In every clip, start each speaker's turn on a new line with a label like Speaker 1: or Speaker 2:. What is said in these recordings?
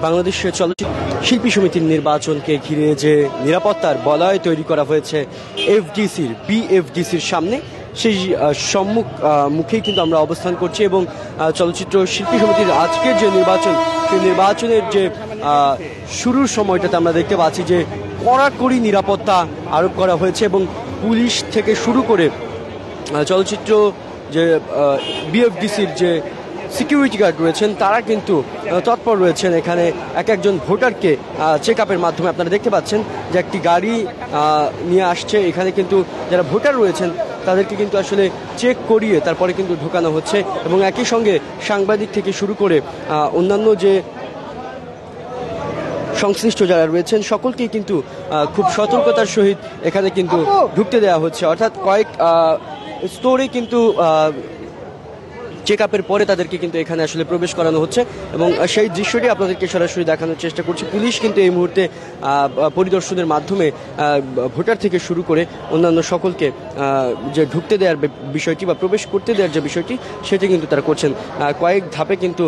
Speaker 1: বাংলাদেশ চলচ্চিত্র শিল্পী সমিতির নির্বাচনকে ঘিরে যে নিরাপত্তার বলয় তৈরি করা হয়েছে বিএফডিসির সামনে, সেই মুখেই কিন্তু আমরা অবস্থান করছি এবং চলচ্চিত্র শিল্পী সমিতির আজকের যে নির্বাচন, সেই নির্বাচনের যে শুরুর সময়টাতে আমরা দেখতে পাচ্ছি যে কড়াকড়ি নিরাপত্তা আরোপ করা হয়েছে এবং পুলিশ থেকে শুরু করে চলচ্চিত্র যে বিএফডিসির যে সিকিউরিটি গার্ড রয়েছেন তারা কিন্তু তৎপর রয়েছেন এখানে একজন ভোটারকে চেক আপের মাধ্যমে। আপনারা দেখতে পাচ্ছেন যে একটি গাড়ি নিয়ে আসছে, এখানে কিন্তু যারা ভোটার রয়েছেন তাদেরকে কিন্তু আসলে চেক করিয়ে তারপরে কিন্তু ঢোকানো হচ্ছে এবং একই সঙ্গে সাংবাদিক থেকে শুরু করে অন্যান্য যে সংশ্লিষ্ট যারা রয়েছেন সকলকেই কিন্তু খুব সতর্কতার সহিত এখানে কিন্তু ঢুকতে দেওয়া হচ্ছে। অর্থাৎ কয়েক স্তরে কিন্তু চেক আপের পরে তাদেরকে কিন্তু এখানে আসলে প্রবেশ করানো হচ্ছে এবং সেই দৃশ্যটি আপনাদেরকে সরাসরি দেখানোর চেষ্টা করছি। পুলিশ কিন্তু এই মুহূর্তে পরিদর্শনের মাধ্যমে ভোটার থেকে শুরু করে অন্যান্য সকলকে যে ঢুকতে দেওয়ার বিষয়টি বা প্রবেশ করতে দেওয়ার যে বিষয়টি সেটি কিন্তু তারা করছেন। কয়েক ধাপে কিন্তু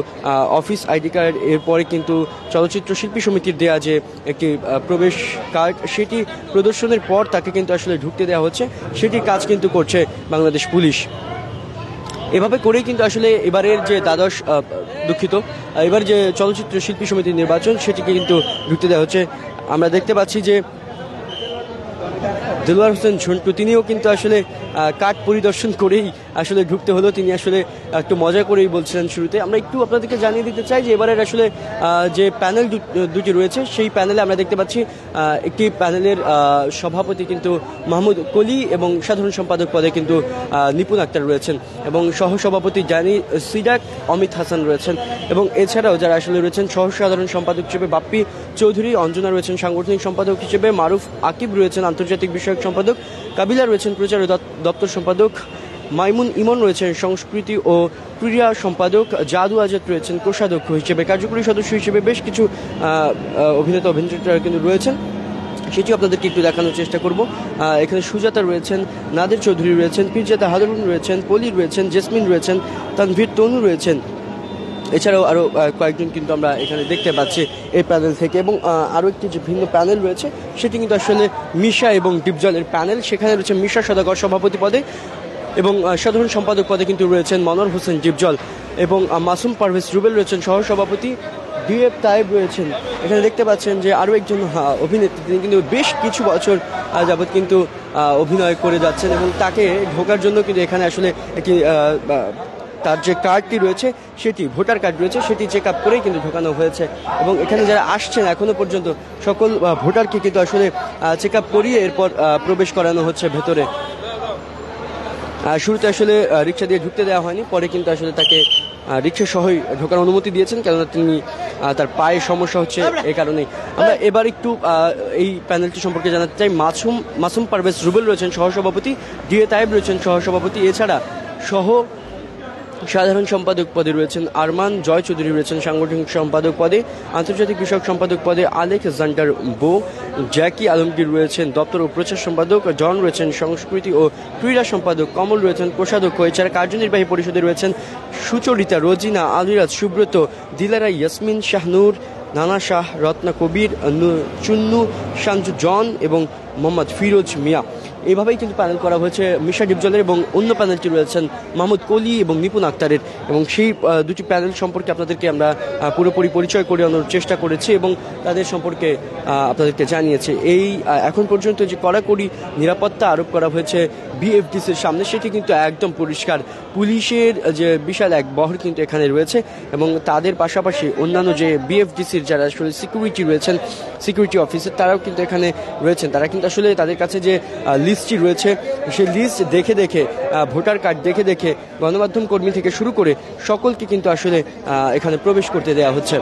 Speaker 1: অফিস আইডি কার্ড, এরপরে কিন্তু চলচ্চিত্র শিল্পী সমিতির দেয়া যে একটি প্রবেশ কার্ড সেটি প্রদর্শনের পর তাকে কিন্তু আসলে ঢুকতে দেওয়া হচ্ছে, সেটি কাজ কিন্তু করছে বাংলাদেশ পুলিশ। এভাবে করেই কিন্তু আসলে এবারের যে এবার যে চলচ্চিত্র শিল্পী সমিতির নির্বাচন সেটিকে কিন্তু ঢুকতে দেওয়া হচ্ছে। আমরা দেখতে পাচ্ছি যে দেলোয়ার হোসেন ঝন্টু তিনিও কিন্তু আসলে কার্ড পরিদর্শন করেই আসলে ঢুকতে হলো। তিনি আসলে একটু মজা করেই বলছিলেন শুরুতে। আমরা একটু আপনাদেরকে জানিয়ে দিতে চাই যে এবারের আসলে যে প্যানেল দুটি রয়েছে সেই প্যানেলে আমরা দেখতে পাচ্ছি একটি প্যানেলের সভাপতি কিন্তু মাহমুদ কলি এবং সাধারণ সম্পাদক পদে কিন্তু নিপুণ আক্তার রয়েছেন এবং সহসভাপতি সিডাক অমিত হাসান রয়েছেন এবং এছাড়াও যারা আসলে রয়েছেন সাধারণ সম্পাদক হিসেবে বাপ্পি চৌধুরী, অঞ্জনা রয়েছেন সাংগঠনিক সম্পাদক হিসেবে, মারুফ আকিব রয়েছেন আন্তর্জাতিক বিষয়ক সম্পাদক, কাবিলা রয়েছেন প্রচার দপ্তর সম্পাদক, মাইমুন ইমন রয়েছেন সংস্কৃতি ও ক্রীড়া সম্পাদক, জাদু আজাদ রয়েছেন কোষাধ্যক্ষ হিসেবে, কার্যকরী সদস্য হিসেবে বেশ কিছু অভিনেতা অভিনেত্রীরা কিন্তু রয়েছেন, সেটিও আপনাদেরকে একটু দেখানোর চেষ্টা করব। এখানে সুজাতা রয়েছেন, নাদের চৌধুরী রয়েছেন, পীরজাদা হারুন রয়েছেন, পলি রয়েছেন, জেসমিন রয়েছেন, তানভীর তনু রয়েছেন, এছাড়াও আরও কয়েকজন কিন্তু আমরা এখানে দেখতে পাচ্ছি এই প্যানেল থেকে। এবং আরও একটি যে ভিন্ন প্যানেল রয়েছে সেটি কিন্তু আসলে মিশা এবং ডিপজলের প্যানেল। সেখানে রয়েছে মিশা সদাগর সভাপতি পদে এবং সাধারণ সম্পাদক পদে কিন্তু রয়েছেন মনোয়ার হোসেন ডিপজল এবং মাসুম পারভেজ রুবেল রয়েছেন সহসভাপতি, ডিএফ তাইব রয়েছেন। এখানে দেখতে পাচ্ছেন যে আরও একজন অভিনেত্রী, তিনি কিন্তু বেশ কিছু বছর যাবৎ কিন্তু অভিনয় করে যাচ্ছেন এবং তাকে ঢোকার জন্য কিন্তু এখানে আসলে একটি তার যে কার্ডটি রয়েছে সেটি ভোটার কার্ড রয়েছে সেটি চেক আপ করেই কিন্তু ঢোকানো হয়েছে এবং এখানে যারা আসছেন এখনো পর্যন্ত সকল ভোটারকে কিন্তু আসলে চেক আপ করিয়ে এরপর প্রবেশ করানো হচ্ছে ভেতরে। শুরুতে আসলে রিক্সা দিয়ে ঢুকতে দেওয়া হয়নি, পরে কিন্তু আসলে তাকে রিক্সা সহই ঢোকার অনুমতি দিয়েছেন, কেননা তিনি তার পায়ে সমস্যা হচ্ছে এই কারণেই। আমরা এবার একটু এই প্যানেলটি সম্পর্কে জানাতে চাই। মাসুম পারভেজ রুবেল রয়েছেন সহসভাপতি, ডিএ তাইব রয়েছেন সহসভাপতি, এছাড়া সাধারণ সম্পাদক পদে রয়েছেন আরমান জয় চৌধুরী রয়েছেন সাংগঠনিক সম্পাদক পদে, আন্তর্জাতিক বিষয়ক সম্পাদক পদে আলেকজান্ডার বো, জ্যাকি আলমগীর রয়েছেন দপ্তর ও প্রচার সম্পাদক, জন রয়েছেন সংস্কৃতি ও ক্রীড়া সম্পাদক, কমল রয়েছেন কোষাধ্যক্ষ, এছাড়া কার্যনির্বাহী পরিষদে রয়েছেন সুচরিতা, রোজিনা, আলিরাজ, সুব্রত, দিলারা, ইয়াসমিন, শাহনুর, নানা শাহ, রত্না কবির, চুন্নু, শাঞ্জু জন এবং মোহাম্মদ ফিরোজ মিয়া। এইভাবেই কিন্তু প্যানেল করা হয়েছে মিশা ডিপজলের এবং অন্য প্যানেলটি রয়েছেন মাহমুদ কলি এবং নিপুণ আক্তারের এবং সেই দুটি প্যানেল সম্পর্কে আপনাদেরকে আমরা পুরোপুরি পরিচয় করে আনার চেষ্টা করেছি এবং তাদের সম্পর্কে আপনাদেরকে জানিয়েছি। এই এখন পর্যন্ত যে কড়াকড়ি নিরাপত্তা আরোপ করা হয়েছে বিএফডিসির সামনে সেটি কিন্তু একদম পরিষ্কার। পুলিশের যে বিশাল এক বহর কিন্তু এখানে রয়েছে এবং তাদের পাশাপাশি অন্যান্য যে বিএফডিসির যারা আসলে সিকিউরিটি রয়েছেন, সিকিউরিটি অফিসার, তারাও কিন্তু এখানে রয়েছেন। তারা কিন্তু আসলে তাদের কাছে যে লিস্টটি রয়েছে সেই লিস্ট দেখে দেখে, ভোটার কার্ড দেখে দেখে গণমাধ্যম কর্মী থেকে শুরু করে সকলকে কিন্তু আসলে এখানে প্রবেশ করতে দেওয়া হচ্ছে।